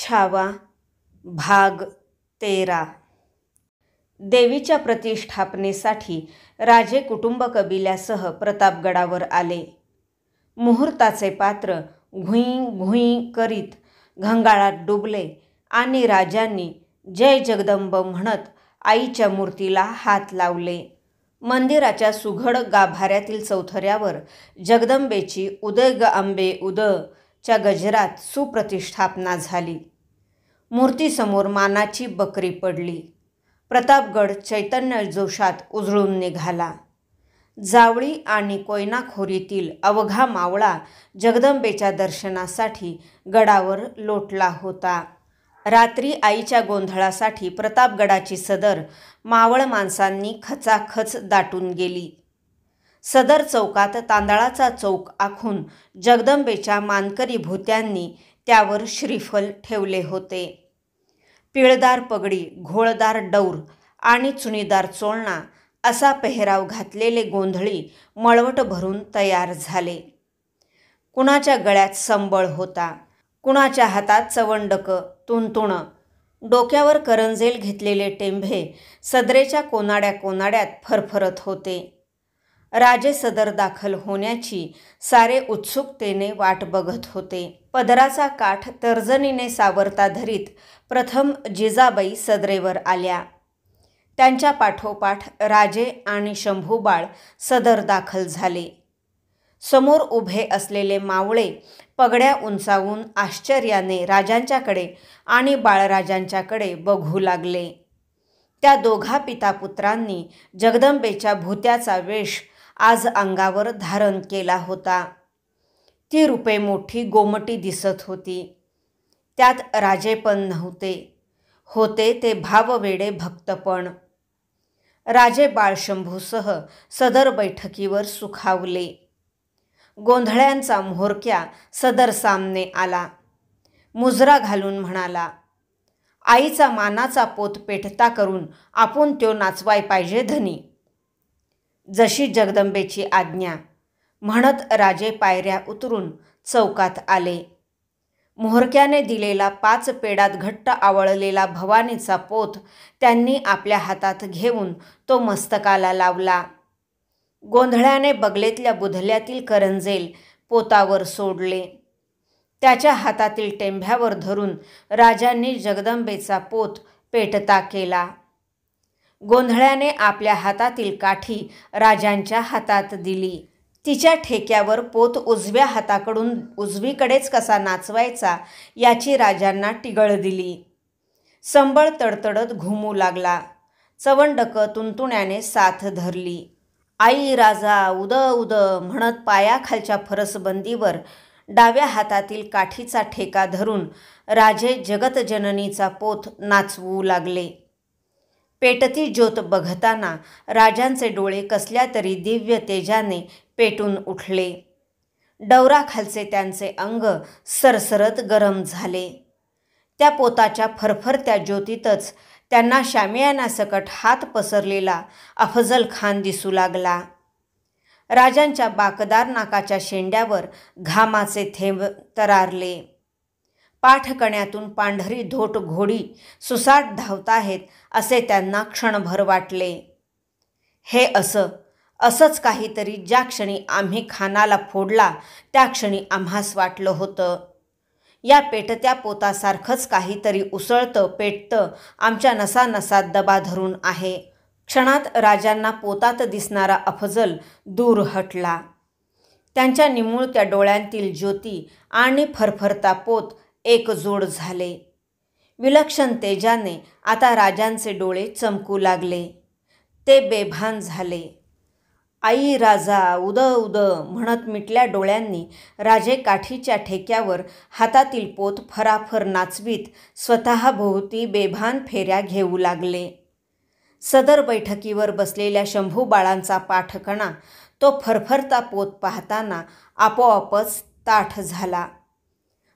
6वा भाग 13. देवीच्या प्रतिष्ठापनेसाठी राजे कुटुंब कबिल्यासह प्रतापगडावर आले. मुहूर्ताचे पात्र घुई घुई करीत घंगाळात डुबले आणि राजांनी जय जगदंब म्हणत आईच्या मूर्तीला हात लावले. मंदिराच्या सुघड गाभाऱ्यातील चौथऱ्यावर जगदंबेची उदय ग अंबे उदच्या गजरात सुप्रतिष्ठापना झाली. मूर्तीसमोर मानाची बकरी पडली. प्रतापगड चैतन्य जोशात उजळून निघाला. जावळी आणि कोयनाखोरीतील अवघा मावळा जगदंबेच्या दर्शनासाठी गडावर लोटला होता. रात्री आईच्या गोंधळासाठी प्रतापगडाची सदर मावळ माणसांनी खचाखच दाटून गेली. सदर चौकात तांदळाचा चौक आखून जगदंबेच्या मानकरी भूत्यांनी त्यावर श्रीफल ठेवले होते. पिळदार पगडी, घोळदार डौर आणि चुणीदार चोळणा असा पेहराव घातलेले गोंधळी मळवट भरून तयार झाले. कुणाच्या गळ्यात संबळ होता, कुणाच्या हातात चवंडक तुणतुण, डोक्यावर करंजेल घेतलेले टेंभे सदरेच्या कोनाड्यात फरफरत होते. राजे सदर दाखल होण्याची सारे उत्सुकतेने वाट बघत होते. पदराचा काठ तर्जनीने सावरता धरीत प्रथम जिजाबाई सदरेवर आल्या. त्यांच्या पाठोपाठ राजे आणि शंभूबाळ सदर दाखल झाले. समोर उभे असलेले मावळे पगड्या उंचावून आश्चर्याने राजांच्याकडे आणि बाळराजांच्याकडे बघू लागले. त्या दोघा पितापुत्रांनी जगदंबेच्या भूत्याचा वेश आज अंगावर धारण केला होता. ती रूपे मोठी गोमटी दिसत होती. त्यात राजेपण नव्हते, होते ते भाववेडे भक्तपण. राजे बाळशंभूसह सदर बैठकीवर सुखावले. गोंधळ्यांचा म्होरक्या सदर सामने आला. मुजरा घालून म्हणाला, आईचा मानाचा पोत पेटता करून आपण त्यो नाचवाय पाहिजे धनी. जशी जगदंबेची आज्ञा म्हणत राजे पायऱ्या उतरून चौकात आले. म्होरक्याने दिलेला 5 पेडात घट्ट आवळलेला भवानीचा पोत त्यांनी आपल्या हातात घेऊन तो मस्तकाला लावला. गोंधळ्याने बगलेतल्या बुधल्यातील करंजेल पोतावर सोडले. त्याच्या हातातील टेंभ्यावर धरून राजांनी जगदंबेचा पोत पेटता केला. गोंधळ्याने आपल्या हातातील काठी राजांच्या हातात दिली. तिच्या ठेक्यावर पोत उजव्या हाताकडून उजवीकडेच कसा नाचवायचा याची राजांना टिगळ दिली. संबळ तडतडत घुमू लागला. चवंडक तुणतुण्याने साथ धरली. आई राजा उद उद म्हणत पायाखालच्या फरसबंदीवर डाव्या हातातील काठीचा ठेका धरून राजे जगतजननीचा पोत नाचवू लागले. पेटती ज्योत बघताना राजांचे डोळे कसल्या तरी दिव्य तेजाने पेटून उठले. डवराखालचे त्यांचे अंग सरसरत गरम झाले. त्या पोताच्या फरफरत्या ज्योतीतच त्यांना शामियानासकट हात पसरलेला अफजल खान दिसू लागला. राजांच्या बाकदार नाकाच्या शेंड्यावर घामाचे थेंब तरारले. पाठकण्यातून पांढरी धोट घोडी सुसाट धावताहेत असे त्यांना क्षणभर वाटले. हे असंच काहीतरी ज्या क्षणी आम्ही खानाला फोडला त्या क्षणी आम्हास वाटलं होतं. या पेटत्या पोतासारखंच काहीतरी उसळतं पेटतं आमच्या नसानसात दबा धरून आहे. क्षणात राजांना पोतात दिसणारा अफजल दूर हटला. त्यांच्या निमुळत्या डोळ्यांतील ज्योती आणि फरफरता पोत एकजोड झाले. विलक्षण तेजाने आता राजांचे डोळे चमकू लागले. ते बेभान झाले. आई राजा उद उद म्हणत मिटल्या डोळ्यांनी राजे काठीच्या ठेक्यावर हातातील पोत फराफर नाचवीत स्वतःभोवती बेभान फेऱ्या घेऊ लागले. सदर बैठकीवर बसलेल्या शंभूबाळांचा पाठकणा तो फरफरता पोत पाहताना आपोआपच ताठ झाला.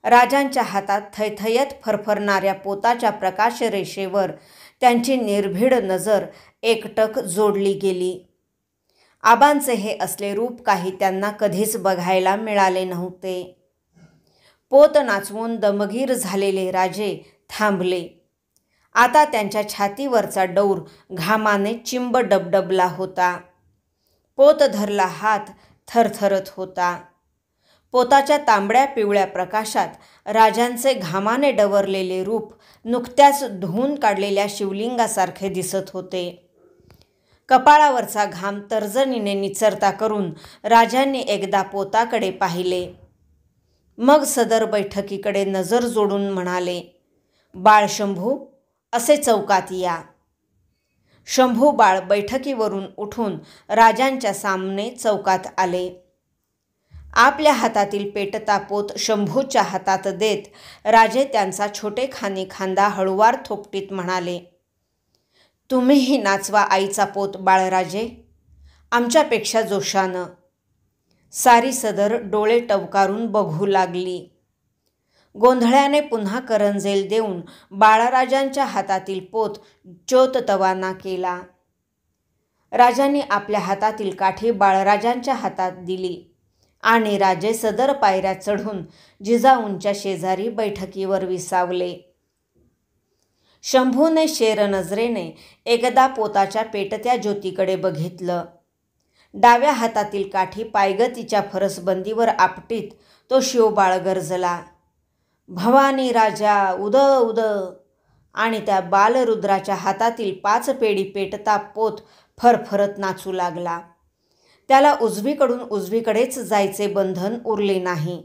राजांच्या हातात थैथयत फरफरणाऱ्या पोताच्या प्रकाशरेषेवर त्यांची निर्भीड नजर एकटक जोडली गेली. आबांचे हे असले रूप काही त्यांना कधीच बघायला मिळाले नव्हते. पोत नाचवून दमगीर झालेले राजे थांबले. आता त्यांच्या छातीवरचा डौर घामाने चिंब डबडबला होता. पोत धरला हात थरथरत होता. पोताच्या तांबड्या पिवळ्या प्रकाशात राजांचे घामाने डवरलेले रूप नुकत्याच धुवून काढलेल्या शिवलिंगासारखे दिसत होते. कपाळावरचा घाम तर्जनीने निचरता करून राजांनी एकदा पोताकडे पाहिले. मग सदर बैठकीकडे नजर जोडून म्हणाले, बाळ शंभू, असे चौकात या. शंभू बाळ बैठकीवरून उठून राजांच्या सामने चौकात आले. आपल्या हातातील पेटता पोत शंभूच्या हातात देत राजे त्यांचा छोटेखानी खांदा हळुवार थोपटीत म्हणाले, तुम्हीही नाचवा आईचा पोत बाळराजे, आमच्यापेक्षा जोशानं. सारी सदर डोळे टवकारून बघू लागली. गोंधळ्याने पुन्हा करंजेल देऊन बाळराजांच्या हातातील पोत ज्योततवाना केला. राजांनी आपल्या हातातील काठी बाळराजांच्या हातात दिली आणि राजे सदर पायऱ्या चढून जिजाऊंच्या शेजारी बैठकीवर विसावले. शंभूने शेर नजरेने एकदा पोताच्या पेटत्या ज्योतीकडे बघितलं. डाव्या हातातील काठी पायगतीच्या फरसबंदीवर आपटीत तो शिवबाळ गरजला, भवानी राजा उद उद. आणि त्या बालरुद्राच्या हातातील 5 पेडी पेटता पोत फरफरत नाचू लागला. त्याला उजवीकडून उजवीकडेच जायचे बंधन उरले नाही.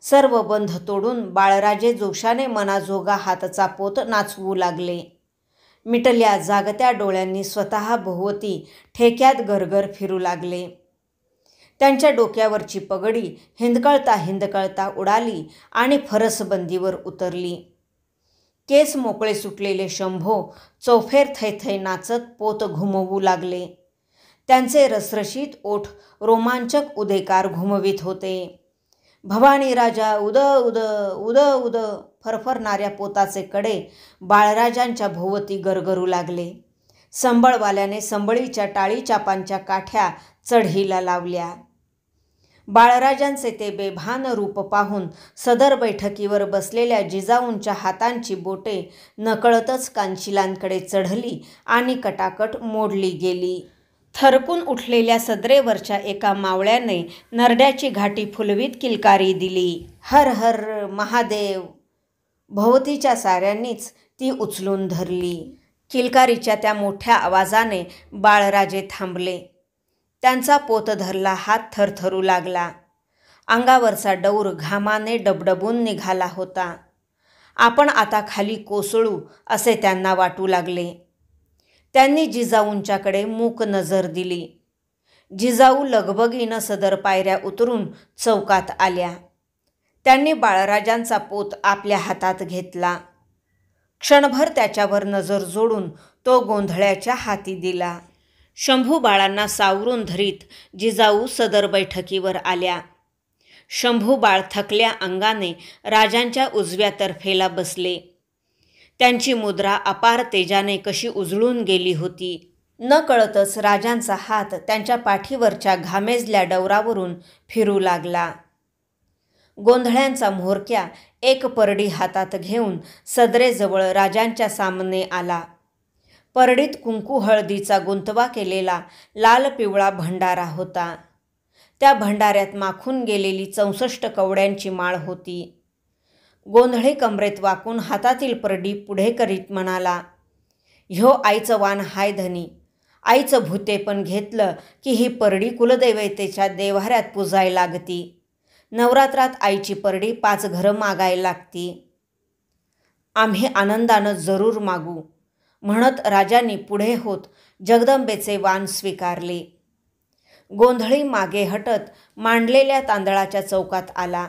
सर्व बंध तोडून बाळराजे जोशाने मनाजोगा हातचा पोत नाचवू लागले. मिटल्या जागत्या डोळ्यांनी स्वतः भोवती ठेक्यात गरगर फिरू लागले. त्यांच्या डोक्यावरची पगडी हिंदकळता हिंदकळता उडाली आणि फरसबंदीवर उतरली. केस मोकळे सुटलेले शंभो चौफेर थैथै नाचत पोत घुमवू लागले. त्यांचे रसरशीत ओठ रोमांचक उदेकार घुमवित होते. भवानी राजा उद उद उद उद. फरफरणाऱ्या पोताचे कडे बाळराजांच्या भोवती गरगरू लागले. संबळवाल्याने संबळीच्या टाळीचापांच्या काठ्या चढीला लावल्या. बाळराजांचे ते बेभान रूप पाहून सदर बैठकीवर बसलेल्या जिजाऊंच्या हातांची बोटे नकळतच कांशिलांकडे चढली आणि कटाकट मोडली गेली. थरकून उठलेल्या सदरेवरच्या एका मावळ्याने नरड्याची घाटी फुलवीत किलकारी दिली, हर हर महादेव. भोवतीच्या साऱ्यांनीच ती उचलून धरली. किलकारीच्या त्या मोठ्या आवाजाने बाळराजे थांबले. त्यांचा पोत धरला हात थरथरू लागला. अंगावरचा डौर घामाने डबडबून निघाला होता. आपण आता खाली कोसळू असे त्यांना वाटू लागले. त्यांनी जिजाऊंच्याकडे मूक नजर दिली. जिजाऊ लगबगीनं सदर पायऱ्या उतरून चौकात आल्या. त्यांनी बाळराजांचा पोत आपल्या हातात घेतला. क्षणभर त्याच्यावर नजर जोडून तो गोंधळ्याच्या हाती दिला. शंभू बाळांना सावरून धरीत जिजाऊ सदर बैठकीवर आल्या. शंभू बाळ थकल्या अंगाने राजांच्या उजव्या तर्फेला बसले. त्यांची मुद्रा अपार तेजाने कशी उजळून गेली होती. न कळतच राजांचा हात त्यांच्या पाठीवरच्या घामेजल्या डवरावरून फिरू लागला. गोंधळ्यांचा म्होरक्या एक परडी हातात घेऊन सदरेजवळ राजांच्या सामने आला. परडीत कुंकू हळदीचा गुंतवा केलेला लाल पिवळा भंडारा होता. त्या भंडाऱ्यात माखून गेलेली 64 कवड्यांची माळ होती. गोंधळी कमरेत वाकून हातातील परडी पुढे करीत म्हणाला, ह्यो आईचं वाण हाय धनी. आईचं भूते पण घेतलं की ही परडी कुलदैवतेच्या देव्हाऱ्यात पुजाय लागती. नवरात्रात आईची परडी 5 घरं मागाय लागती. आम्ही आनंदानं जरूर मागू, म्हणत राजांनी पुढे होत जगदंबेचे वाण स्वीकारले. गोंधळी मागे हटत मांडलेल्या तांदळाच्या चौकात आला.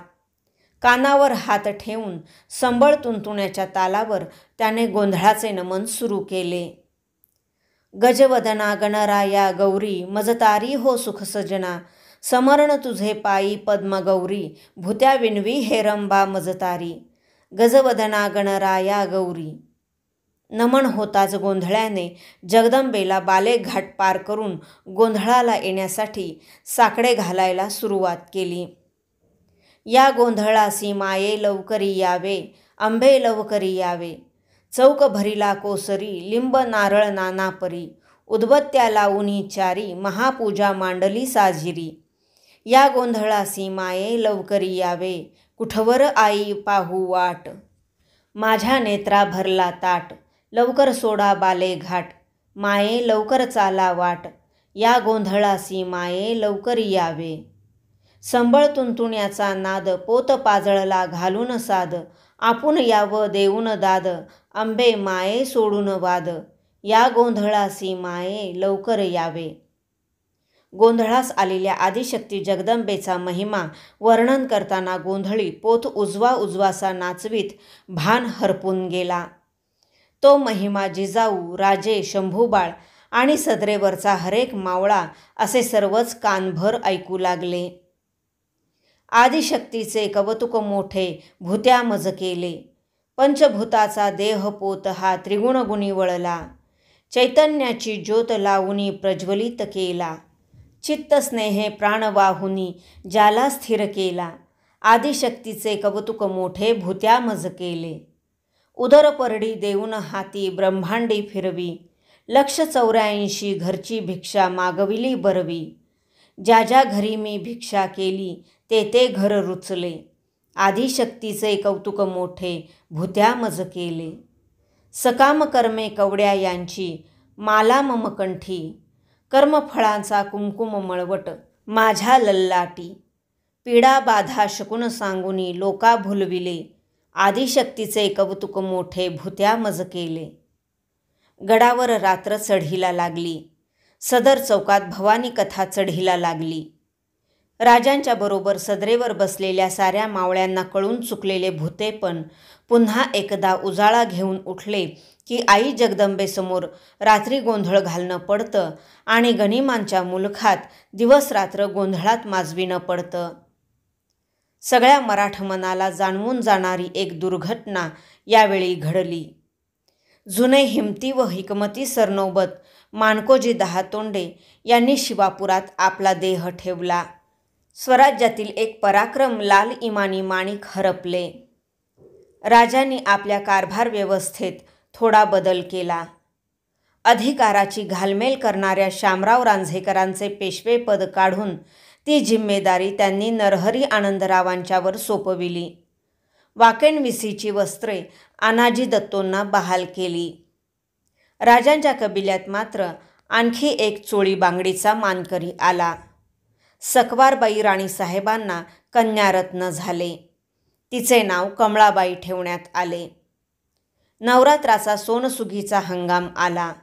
कानावर हात ठेवून संबळ तुंतुण्याच्या तालावर त्याने गोंधळाचे नमन सुरू केले. गजवदना गणराया गौरी मजतारी हो सुख सजना. समर्ण तुझे पायी पद्मगौरी भूत्या विनवी हेरंबा मजतारी. गजवदना गणराया गौरी. नमन होताच गोंधळ्याने जगदंबेला बाले घाट पार करून गोंधळाला येण्यासाठी साकडे घालायला सुरुवात केली. या गोंधळासी माये लवकरी यावे, आंबे लवकरी यावे. चौक भरिला कोसरी, लिंब नारळ नाना परी. उदबत्त्या लावूनी चारी, महापूजा मांडली साजिरी. या गोंधळासी माये लवकरी यावे, कुठवर आई पाहू वाट. माझ्या नेत्रा भरला ताट, लवकर सोडा बाले घाट. माये लवकर चाला वाट, या गोंधळासी माये लवकरी यावे. संबळ तुंतुण्याचा नाद, पोत पाजळला घालून साद. आपण यावं देऊन दाद, आंबे माये सोडून वाद. या गोंधळासी माये लवकर यावे. गोंधळास आलेल्या आदिशक्ती जगदंबेचा महिमा वर्णन करताना गोंधळी पोत उजवा उजवासा नाचवीत भान हरपून गेला. तो महिमा जिजाऊ, राजे, शंभूबाळ आणि सदरेवरचा हरेक मावळा असे सर्वच कानभर ऐकू लागले. आदिशक्तीचे कौतुक मोठे भूत्या मज केले. पंचभूताचा देह पोत हा त्रिगुणगुणी वळला. चैतन्याची ज्योत लावूनी प्रज्वलित केला. चित्तस्नेहे प्राणवाहुनी ज्याला स्थिर केला. आदिशक्तीचे कौतुक मोठे भूत्या मज केले. उदर परडी देऊन हाती ब्रह्मांडी फिरवी. 184 घरची भिक्षा मागविली बरवी. ज्या ज्या घरी मी भिक्षा केली ते ते घर रुचले. आदिशक्तीचे कौतुक मोठे भूत्या मज केले. सकाम कर्मे कवड्या यांची माला मम कंठी. कर्मफळांचा कुमकुम मळवट माझ्या लल्लाटी. पीडा बाधा शकून सांगुनी लोका भुलविले. आदिशक्तीचे कौतुक मोठे भूत्या मज केले. गडावर रात्र चढीला लागली. सदर चौकात भवानी कथा चढीला लागली. राजांच्या बरोबर सदरेवर बसलेल्या साऱ्या मावळ्यांना कळून चुकलेले भूतेपण पुन्हा एकदा उजाळा घेऊन उठले की आई जगदंबेसमोर रात्री गोंधळ घालणं पडतं आणि गनिमांच्या मुलखात दिवस रात्र गोंधळात माजविणं पडतं. सगळ्या मराठमनाला जाणवून जाणारी एक दुर्घटना यावेळी घडली. जुने हिमती व हिकमती सरनौबत माणकोजी दहातोंडे यांनी शिवापुरात आपला देह ठेवला. स्वराज्यातील एक पराक्रम लाल इमानी माणिक हरपले. राजांनी आपल्या कारभार व्यवस्थेत थोडा बदल केला. अधिकाराची घालमेल करणाऱ्या शामराव रांझेकरांचे पेशवेपद काढून ती जिम्मेदारी त्यांनी नरहरी आनंदरावांच्यावर सोपविली. वाकेणविसीची वस्त्रे आनाजी दत्तोंना बहाल केली. राजांच्या कबिल्यात मात्र आणखी एक चोळी बांगडीचा मानकरी आला. सकवारबाई राणीसाहेबांना कन्यारत्न झाले. तिचे नाव कमळाबाई ठेवण्यात आले. नवरात्राचा सोनसुगीचा हंगाम आला.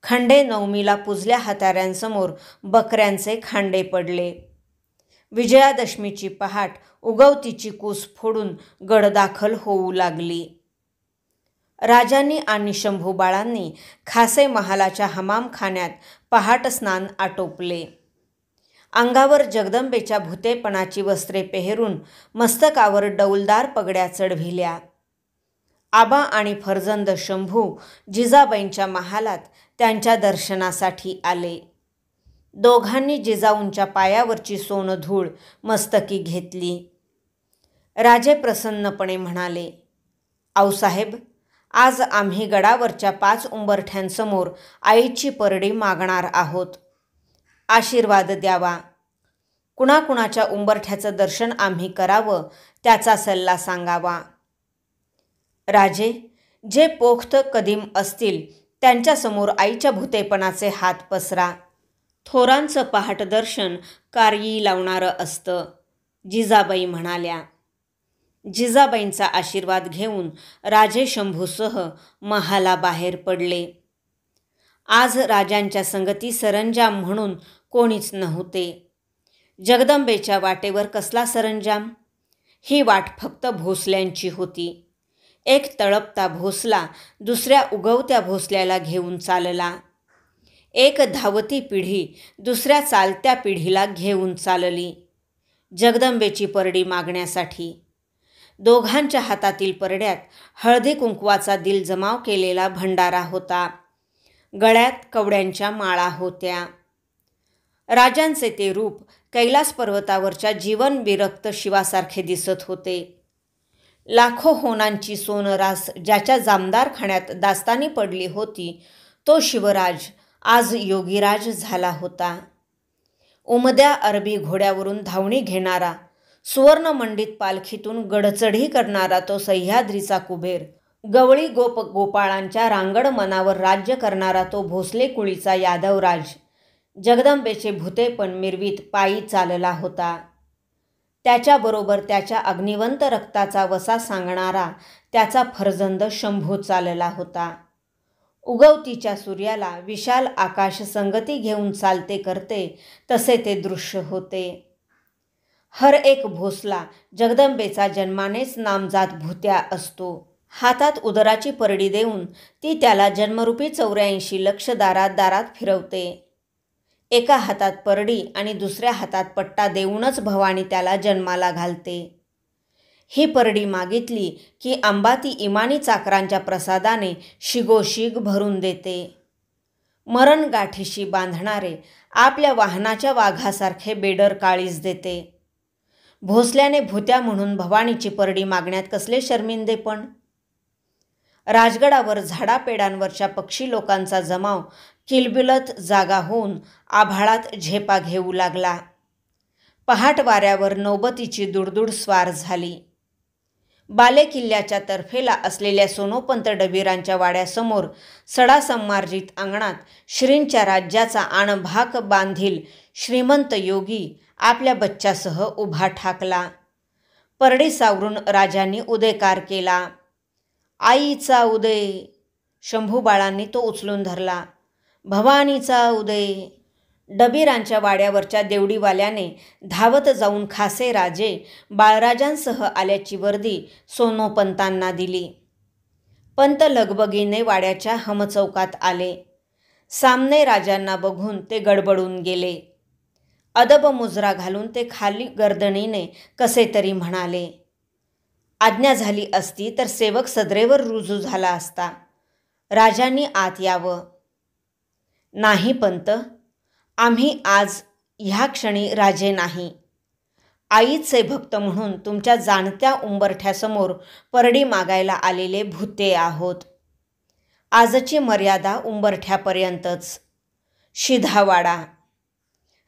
खंडे नवमीला पुजल्या हाताऱ्यांसमोर बकऱ्यांचे खांडे पडले. विजयादशमीची पहाट उगवतीची कूस फोडून गडदाखल होऊ लागली. राजांनी आणि शंभूबाळांनी खासे महालाच्या हमामखान्यात पहाट स्नान आटोपले. अंगावर जगदंबेच्या भूतेपणाची वस्त्रे पेहरून मस्तकावर डौलदार पगड्या चढविल्या. आबा आणि फर्जंद शंभू जिजाबाईंच्या महालात त्यांच्या दर्शनासाठी आले. दोघांनी जिजाऊंच्या पायावरची सोनधूळ मस्तकी घेतली. राजे प्रसन्नपणे म्हणाले, आऊसाहेब, आज आम्ही गडावरच्या 5 उंबरठ्यांसमोर आईची परडी मागणार आहोत. आशीर्वाद द्यावा. कुणाकुणाच्या उंबरठ्याचं दर्शन आम्ही करावं त्याचा सल्ला सांगावा. राजे, जे पोख्त कदीम असतील त्यांच्यासमोर आईच्या भूतेपणाचे हात पसरा. थोरांचं पहाट दर्शन कार्यी लावणारं असतं, जिजाबाई म्हणाल्या. जिजाबाईंचा आशीर्वाद घेऊन राजे शंभूसह महालाबाहेर पडले. आज राजांच्या संगती सरंजाम म्हणून कोणीच नव्हते. जगदंबेच्या वाटेवर कसला सरंजाम? ही वाट फक्त भोसल्यांची होती. एक तळपता भोसला दुसऱ्या उगवत्या भोसल्याला घेऊन चालला. एक धावती पिढी दुसऱ्या चालत्या पिढीला घेऊन चालली, जगदंबेची परडी मागण्यासाठी. दोघांच्या हातातील परड्यात हळदी कुंकवाचा दिल जमाव केलेला भंडारा होता. गळ्यात कवड्यांच्या माळा होत्या. राजांचे ते रूप कैलास पर्वतावरच्या जीवन विरक्त शिवासारखे दिसत होते. लाखो होणांची सोनरास ज्याच्या जामदारखान्यात दास्तानी पडली होती तो शिवराज आज योगीराज झाला होता. उमद्या अरबी घोड्यावरून धावणी घेणारा, सुवर्णमंडित पालखीतून गडचढी करणारा तो सह्याद्रीचा कुबेर, गवळी गोपाळांच्या रांगड मनावर राज्य करणारा तो भोसले कुळीचा यादवराज, जगदंबेचे भुतेपण मिरवीत पायी चालला होता. त्याच्याबरोबर त्याच्या अग्निवंत रक्ताचा वसा सांगणारा त्याचा फर्जंद शंभू चालला होता. उगवतीच्या सूर्याला विशाल आकाश संगती घेऊन चालते करते तसे ते दृश्य होते. हर एक भोसला जगदंबेचा जन्मानेच नामजात भुत्या असतो. हातात उदराची परडी देऊन ती त्याला जन्मरूपी 84 लक्ष दारात फिरवते. एका हातात परडी आणि दुसऱ्या हातात पट्टा देऊनच भवानी त्याला जन्माला घालते. ही परडी मागितली की आंबा ती इमानी चाकरांच्या प्रसादाने शिगोशिग भरून देते. मरण गाठीशी बांधणारे आपल्या वाहनाच्या वाघासारखे बेडर काळीज देते. भोसल्याने भुत्या म्हणून भवानीची परडी मागण्यात कसले शर्मिंदेपण. राजगडावर झाडापेडांवरच्या पक्षी लोकांचा जमाव किलबिलत जागा होऊन आभाळात झेपा घेऊ लागला. पहाट वाऱ्यावर नौबतीची दुडदुड स्वार झाली. बालेकिल्ल्याच्या तर्फेला असलेल्या सोनोपंत डबीरांच्या वाड्यासमोर सडासंमार्जित अंगणात श्रींच्या राज्याचा आणभाक बांधील श्रीमंत योगी आपल्या बच्च्यासह उभा ठाकला. परडी सावरून राजांनी उदयकार केला. आईचा उदय. शंभू बाळांनी तो उचलून धरला. भवानीचा उदय. डबीरांच्या वाड्यावरच्या देवडीवाल्याने धावत जाऊन खासे राजे बाळराजांसह आल्याची वर्दी सोनोपंतांना दिली. पंत लगबगीने वाड्याच्या हमचौकात आले. सामने राजांना बघून ते गडबडून गेले. अदब मुजरा घालून ते खाली गर्दणीने कसे तरी म्हणाले, आज्ञा झाली असती तर सेवक सदरेवर रुजू झाला असता. राजांनी आत यावं. नाही पंत, आम्ही आज ह्या क्षणी राजे नाही. आईचे भक्त म्हणून तुमच्या जाणत्या उंबरठ्यासमोर परडी मागायला आलेले भुते आहोत. आजची मर्यादा उंबरठ्यापर्यंतच. शिधावाडा.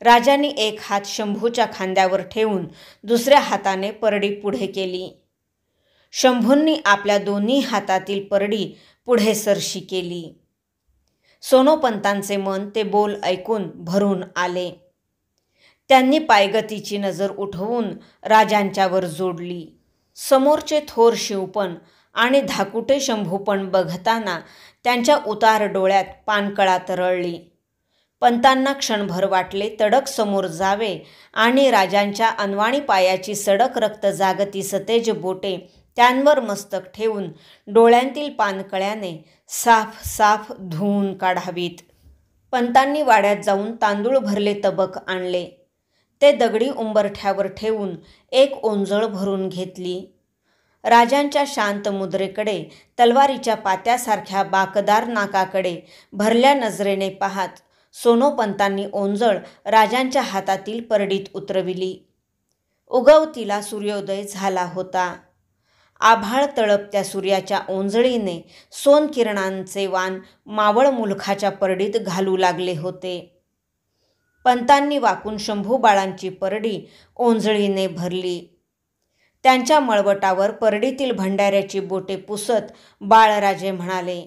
राजांनी एक हात शंभूच्या खांद्यावर ठेवून दुसऱ्या हाताने परडी पुढे केली. शंभूंनी आपल्या दोन्ही हातातील परडी पुढे सरशी केली. सोनोपंतांचे मन ते बोल ऐकून भरून आले. त्यांनी पायगतीची नजर उठवून राजांच्यावर जोडली. समोरचे थोर शिवपण आणि धाकुटे शंभूपण बघताना त्यांच्या उतार डोळ्यात पानकळा तरळली. पंतांना क्षणभर वाटले तडक समोर जावे आणि राजांच्या अनवाणी पायाची सडक रक्त जागती सतेज बोटे त्यांवर मस्तक ठेवून डोळ्यांतील पानकळ्याने साफ साफ धुवून काढावीत. पंतांनी वाड्यात जाऊन तांदूळ भरले तबक आणले. ते दगडी उंबरठ्यावर ठेवून एक ओंजळ भरून घेतली. राजांच्या शांत मुद्रेकडे, तलवारीच्या पात्यासारख्या बाकदार नाकाकडे भरल्या नजरेने पाहत सोनोपंतांनी ओंजळ राजांच्या हातातील परडीत उतरविली. उगवतीला सूर्योदय झाला होता. आभाळ तळपत्या सूर्याच्या ओंजळीने सोनकिरणांचे वाण मावळ मुलखाच्या परडीत घालू लागले होते. पंतांनी वाकून शंभू बाळांची परडी ओंजळीने भरली. त्यांच्या मळवटावर परडीतील भंडाऱ्याची बोटे पुसत बाळराजे म्हणाले,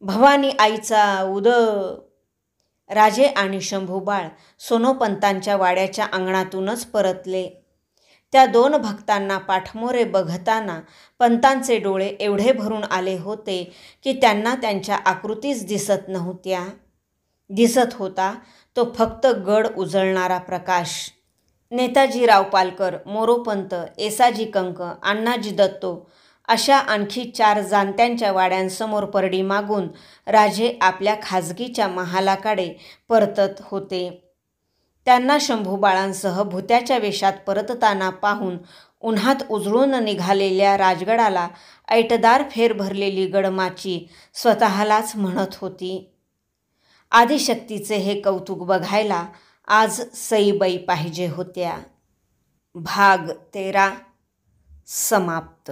भवानी आईचा उद. राजे आणि शंभू बाळ सोनोपंतांच्या वाड्याच्या अंगणातूनच परतले. त्या दोन भक्तांना पाठमोरे बघताना पंतांचे डोळे एवढे भरून आले होते की त्यांना त्यांच्या आकृतीच दिसत नव्हत्या. दिसत होता तो फक्त गड उजळणारा प्रकाश. नेताजीराव पालकर, मोरोपंत, येसाजी कंक, अण्णाजी दत्तो अशा आणखी 4 जाणत्यांच्या वाड्यांसमोर परडी मागून राजे आपल्या खाजगीच्या महालाकडे परतत होते. त्यांना शंभू बाळांसह भुत्याच्या वेशात परतताना पाहून उन्हात उजळून निघालेल्या राजगडाला ऐटदार फेर भरलेली गडमाची स्वतःलाच म्हणत होती, आदिशक्तीचे हे कौतुक बघायला आज सईबाई पाहिजे होत्या. भाग 13 समाप्त.